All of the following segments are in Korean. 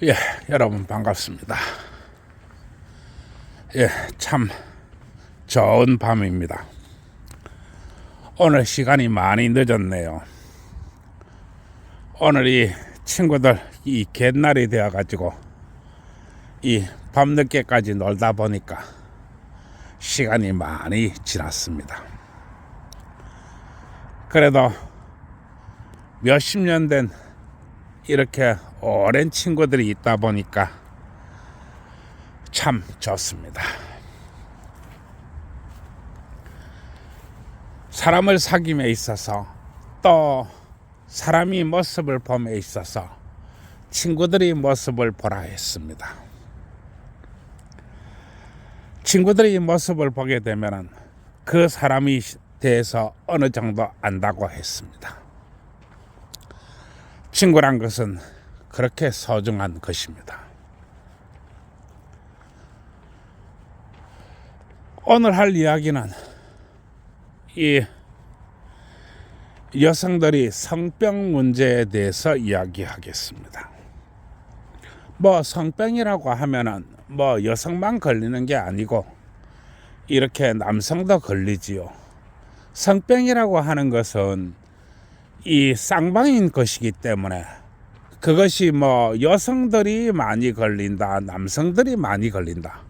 예, 여러분 반갑습니다. 예, 참 좋은 밤입니다. 오늘 시간이 많이 늦었네요. 오늘이 친구들 이 갯날이 되어가지고 이 밤늦게까지 놀다 보니까 시간이 많이 지났습니다. 그래도 몇십 년 된 이렇게 오랜 친구들이 있다 보니까 참 좋습니다. 사람을 사귐에 있어서 또 사람이 모습을 봄에 있어서 친구들이 모습을 보라 했습니다. 친구들이 모습을 보게 되면 그 사람이 대해서 어느 정도 안다고 했습니다. 친구란 것은 그렇게 소중한 것입니다. 오늘 할 이야기는 이 여성들이 성병 문제에 대해서 이야기하겠습니다. 성병이라고 하면은 여성만 걸리는 게 아니고 이렇게 남성도 걸리지요. 성병이라고 하는 것은 이 쌍방인 것이기 때문에 그것이 여성들이 많이 걸린다, 남성들이 많이 걸린다,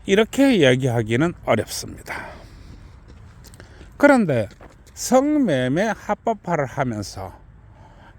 이렇게 얘기하기는 어렵습니다. 그런데 성매매 합법화를 하면서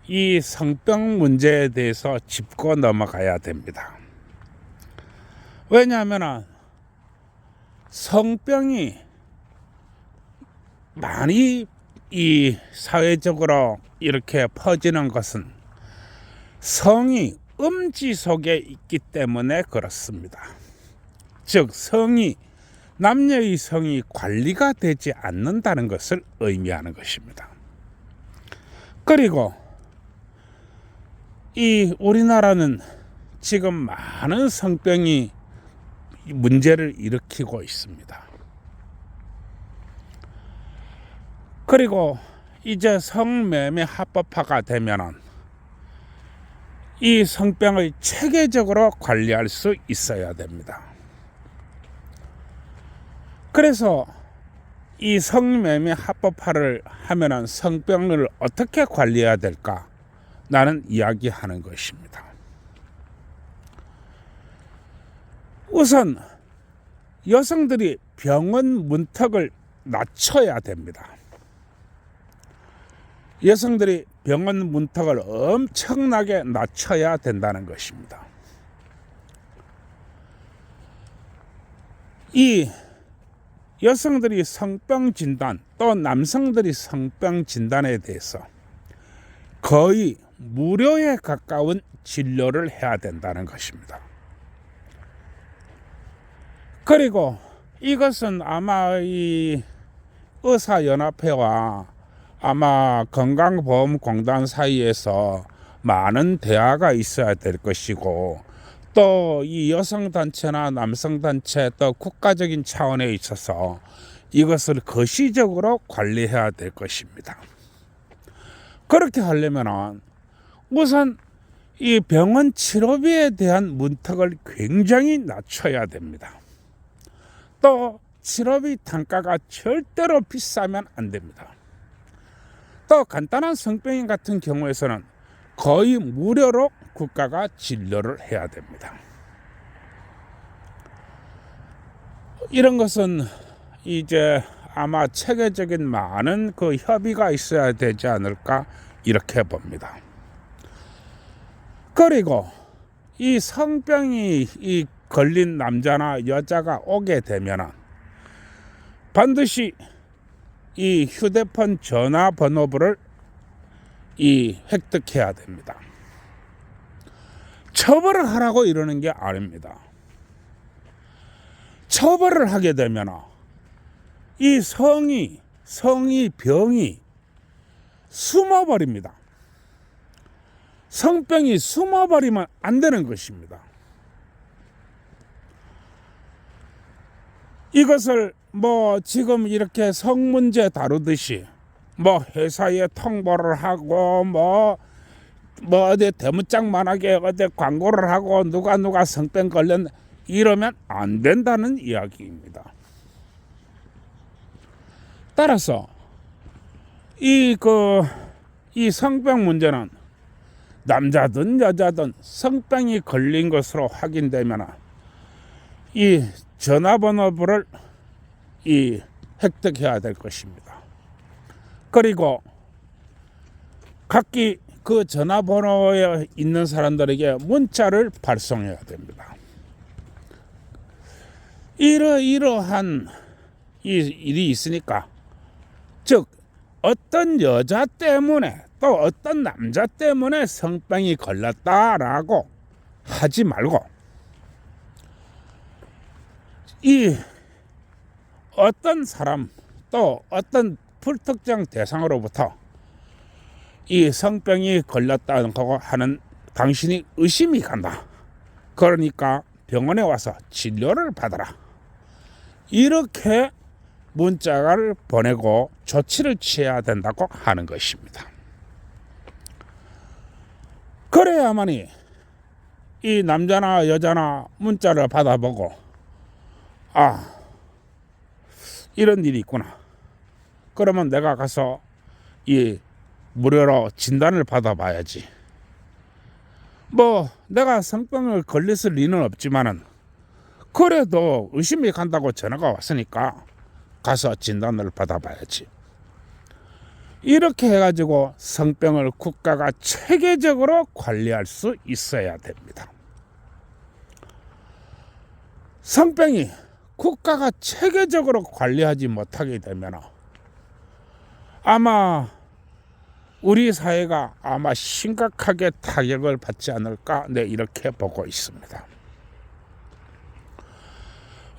이 성병 문제에 대해서 짚고 넘어가야 됩니다. 왜냐하면 성병이 많이 이 사회적으로 이렇게 퍼지는 것은 성이 음지 속에 있기 때문에 그렇습니다. 즉 남녀의 성이 관리가 되지 않는다는 것을 의미하는 것입니다. 그리고 이 우리나라는 지금 많은 성병이 문제를 일으키고 있습니다. 그리고 이제 성매매 합법화가 되면은 이 성병을 체계적으로 관리할 수 있어야 됩니다. 그래서 이 성매매 합법화를 하면은 성병을 어떻게 관리해야 될까? 나는 이야기하는 것입니다. 우선 여성들이 병원 문턱을 낮춰야 됩니다. 여성들이 병원 문턱을 엄청나게 낮춰야 된다는 것입니다. 이 여성들이 성병 진단, 또 남성들이 성병 진단에 대해서 거의 무료에 가까운 진료를 해야 된다는 것입니다. 그리고 이것은 아마 이 의사연합회와 아마 건강보험공단 사이에서 많은 대화가 있어야 될 것이고, 또 이 여성단체나 남성단체, 또 국가적인 차원에 있어서 이것을 거시적으로 관리해야 될 것입니다. 그렇게 하려면 우선 이 병원 치료비에 대한 문턱을 굉장히 낮춰야 됩니다. 또 치료비 단가가 절대로 비싸면 안 됩니다. 또 간단한 성병인 같은 경우에서는 거의 무료로 국가가 진료를 해야 됩니다. 이런 것은 이제 아마 체계적인 많은 그 협의가 있어야 되지 않을까 이렇게 봅니다. 그리고 이 성병이 걸린 남자나 여자가 오게 되면 반드시 이 휴대폰 전화번호부를 획득해야 됩니다. 처벌을 하라고 이러는 게 아닙니다. 처벌을 하게 되면 이 병이 숨어버립니다. 성병이 숨어버리면 안 되는 것입니다. 이것을 지금 이렇게 성 문제 다루듯이 회사에 통보를 하고 뭐 어디 대문짝만하게 어디 광고를 하고 누가 성병 걸렸네 이러면 안 된다는 이야기입니다. 따라서 이 성병 문제는 남자든 여자든 성병이 걸린 것으로 확인되면 이 전화번호를 획득해야 될 것입니다. 그리고 각기 그 전화번호에 있는 사람들에게 문자를 발송해야 됩니다. 이러한 이 일이 있으니까, 즉 어떤 여자 때문에 또 어떤 남자 때문에 성병이 걸렸다라고 하지 말고 이 어떤 사람 또 어떤 불특정 대상으로부터 이 성병이 걸렸다고 하는 당신이 의심이 간다. 그러니까 병원에 와서 진료를 받아라. 이렇게 문자를 보내고 조치를 취해야 된다고 하는 것입니다. 그래야만이 이 남자나 여자나 문자를 받아보고 이런 일이 있구나. 그러면 내가 가서 이 무료로 진단을 받아봐야지. 뭐 내가 성병을 걸렸을 리는 없지만은 그래도 의심이 간다고 전화가 왔으니까 가서 진단을 받아봐야지. 이렇게 해가지고 성병을 국가가 체계적으로 관리할 수 있어야 됩니다. 성병이 국가가 체계적으로 관리하지 못하게 되면 아마 우리 사회가 심각하게 타격을 받지 않을까 이렇게 보고 있습니다.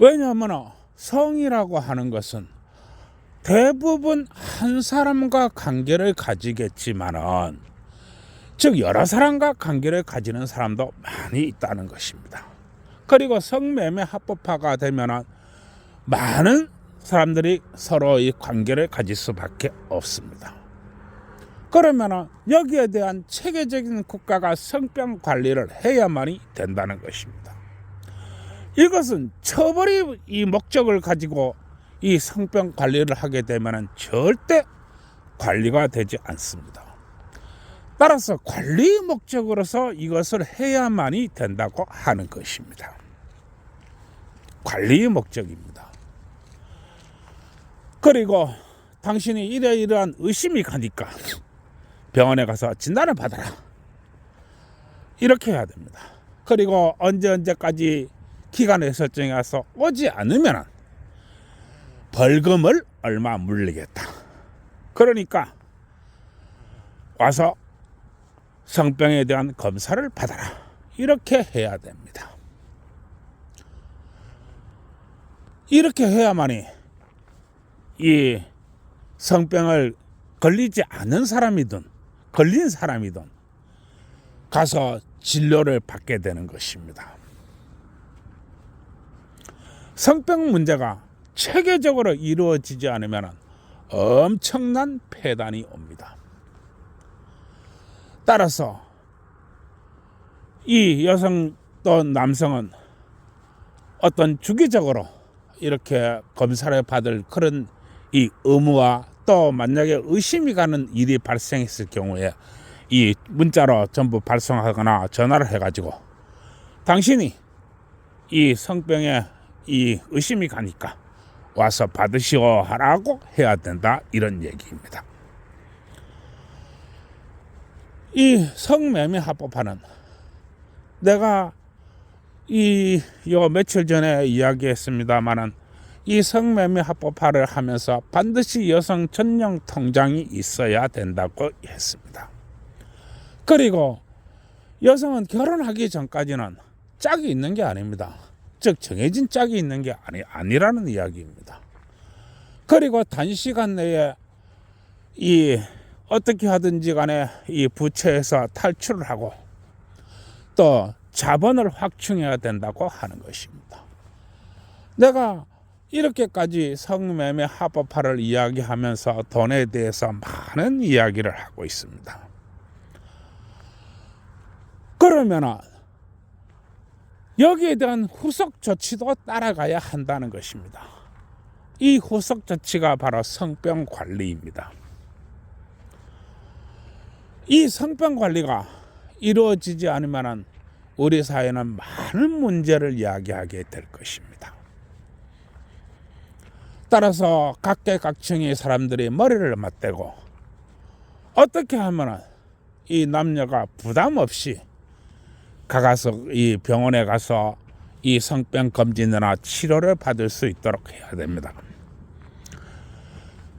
왜냐하면 성이라고 하는 것은 대부분 한 사람과 관계를 가지겠지만은, 즉 여러 사람과 관계를 가지는 사람도 많이 있다는 것입니다. 그리고 성매매 합법화가 되면은 많은 사람들이 서로의 관계를 가질 수밖에 없습니다. 그러면은 여기에 대한 체계적인 국가가 성병 관리를 해야만이 된다는 것입니다. 이것은 처벌이 이 목적을 가지고 이 성병 관리를 하게 되면은 절대 관리가 되지 않습니다. 따라서 관리 목적으로서 이것을 해야만이 된다고 하는 것입니다. 관리 목적입니다. 그리고 당신이 이러이러한 의심이 가니까 병원에 가서 진단을 받아라. 이렇게 해야 됩니다. 그리고 언제까지 기간을 설정해서 오지 않으면 벌금을 얼마 물리겠다. 그러니까 와서 성병에 대한 검사를 받아라. 이렇게 해야 됩니다. 이렇게 해야만이 이 성병을 걸리지 않은 사람이든 걸린 사람이든 가서 진료를 받게 되는 것입니다. 성병 문제가 체계적으로 이루어지지 않으면 엄청난 폐단이 옵니다. 따라서 이 여성 또 남성은 어떤 주기적으로 이렇게 검사를 받을 그런 이 의무와, 또 만약에 의심이 가는 일이 발생했을 경우에 이 문자로 전부 발송하거나 전화를 해가지고 당신이 이 성병에 이 의심이 가니까 와서 받으시오 하라고 해야 된다, 이런 얘기입니다. 이 성매매 합법화는 내가 요 며칠 전에 이야기했습니다마는 이 성매매 합법화를 하면서 반드시 여성 전용 통장이 있어야 된다고 했습니다. 그리고 여성은 결혼하기 전까지는 짝이 있는 게 아닙니다. 즉 정해진 짝이 있는 게 아니라는 이야기입니다. 그리고 단시간 내에 이 어떻게 하든지 간에 이 부채에서 탈출을 하고 또 자본을 확충해야 된다고 하는 것입니다. 내가 이렇게까지 성매매 합법화를 이야기하면서 돈에 대해서 많은 이야기를 하고 있습니다. 그러면은 여기에 대한 후속 조치도 따라가야 한다는 것입니다. 이 후속 조치가 바로 성병 관리입니다. 이 성병 관리가 이루어지지 않으면 우리 사회는 많은 문제를 야기하게 될 것입니다. 따라서 각계각층의 사람들이 머리를 맞대고 어떻게 하면 이 남녀가 부담 없이 가서 이 병원에 가서 이 성병 검진이나 치료를 받을 수 있도록 해야 됩니다.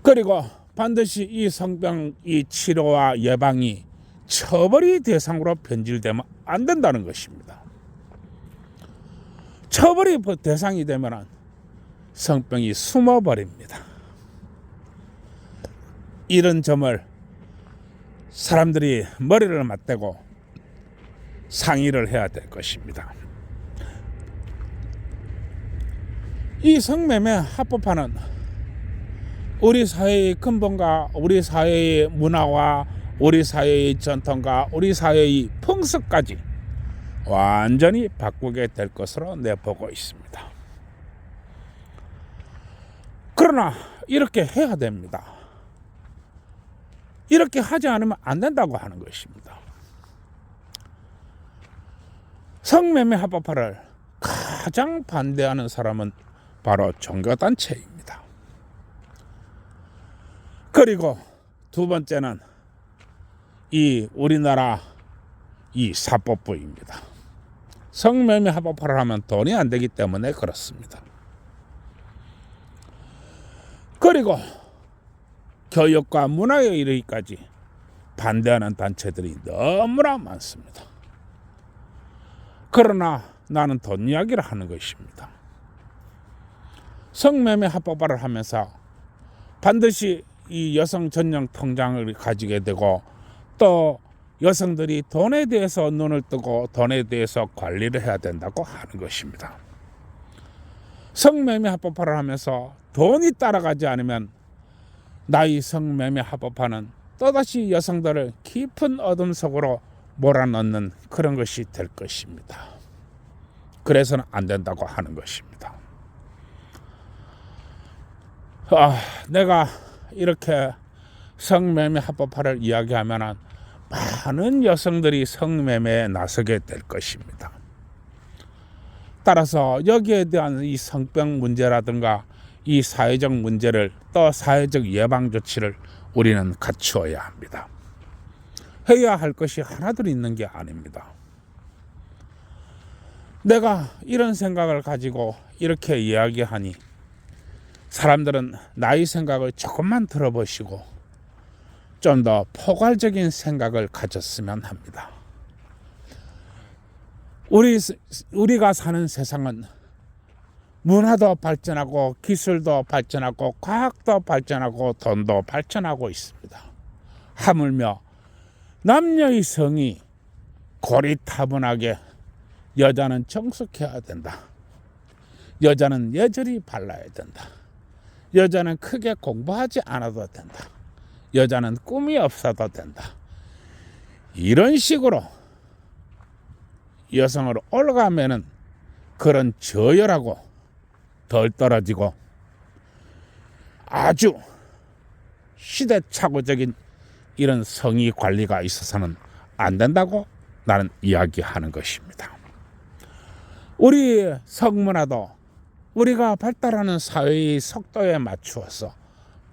그리고 반드시 이 성병 이 치료와 예방이 처벌이 대상으로 변질되면 안 된다는 것입니다. 처벌이 대상이 되면 성병이 숨어버립니다. 이런 점을 사람들이 머리를 맞대고 상의를 해야 될 것입니다. 이 성매매 합법화는 우리 사회의 근본과 우리 사회의 문화와 우리 사회의 전통과 우리 사회의 풍습까지 완전히 바꾸게 될 것으로 내보고 있습니다. 그러나 이렇게 해야 됩니다. 이렇게 하지 않으면 안 된다고 하는 것입니다. 성매매 합법화를 가장 반대하는 사람은 바로 종교단체입니다. 그리고 두 번째는 이 우리나라 이 사법부입니다. 성매매 합법화를 하면 돈이 안 되기 때문에 그렇습니다. 그리고 교육과 문화에 이르기까지 반대하는 단체들이 너무나 많습니다. 그러나 나는 돈 이야기를 하는 것입니다. 성매매 합법화를 하면서 반드시 이 여성 전용 통장을 가지게 되고 또 여성들이 돈에 대해서 눈을 뜨고 돈에 대해서 관리를 해야 된다고 하는 것입니다. 성매매 합법화를 하면서 돈이 따라가지 않으면 나의 성매매 합법화는 또다시 여성들을 깊은 어둠 속으로 몰아넣는 그런 것이 될 것입니다. 그래서는 안 된다고 하는 것입니다. 내가 이렇게 성매매 합법화를 이야기하면 많은 여성들이 성매매에 나서게 될 것입니다. 따라서 여기에 대한 이 성병 문제라든가 이 사회적 문제를 또 사회적 예방 조치를 우리는 갖추어야 합니다. 해야 할 것이 하나둘 있는 게 아닙니다. 내가 이런 생각을 가지고 이렇게 이야기하니 사람들은 나의 생각을 조금만 들어보시고 좀 더 포괄적인 생각을 가졌으면 합니다. 우리가 사는 세상은 문화도 발전하고 기술도 발전하고 과학도 발전하고 돈도 발전하고 있습니다. 하물며 남녀의 성이 고리타분하게 여자는 정숙해야 된다. 여자는 여절히 발라야 된다. 여자는 크게 공부하지 않아도 된다. 여자는 꿈이 없어도 된다. 이런 식으로 여성을 올라가면은 그런 저열하고 덜 떨어지고 아주 시대착오적인 이런 성의 관리가 있어서는 안 된다고 나는 이야기하는 것입니다. 우리 성문화도 우리가 발달하는 사회의 속도에 맞추어서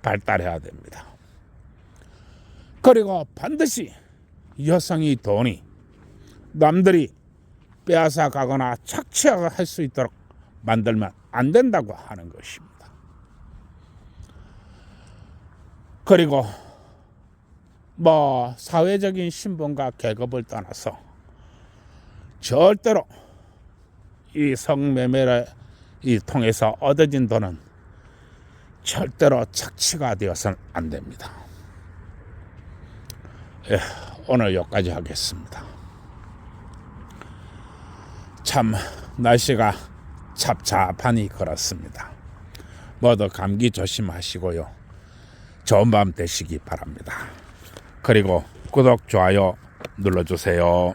발달해야 됩니다. 그리고 반드시 여성의 돈이 남들이 빼앗아 가거나 착취할 수 있도록 만들면 안 된다고 하는 것입니다. 그리고 사회적인 신분과 계급을 떠나서 절대로 이 성매매를 통해서 얻어진 돈은 절대로 착취가 되어서는 안 됩니다. 오늘 여기까지 하겠습니다. 참 날씨가 찹찹하니 그렇습니다. 모두 감기 조심하시고요. 좋은 밤 되시기 바랍니다. 그리고 구독, 좋아요 눌러주세요.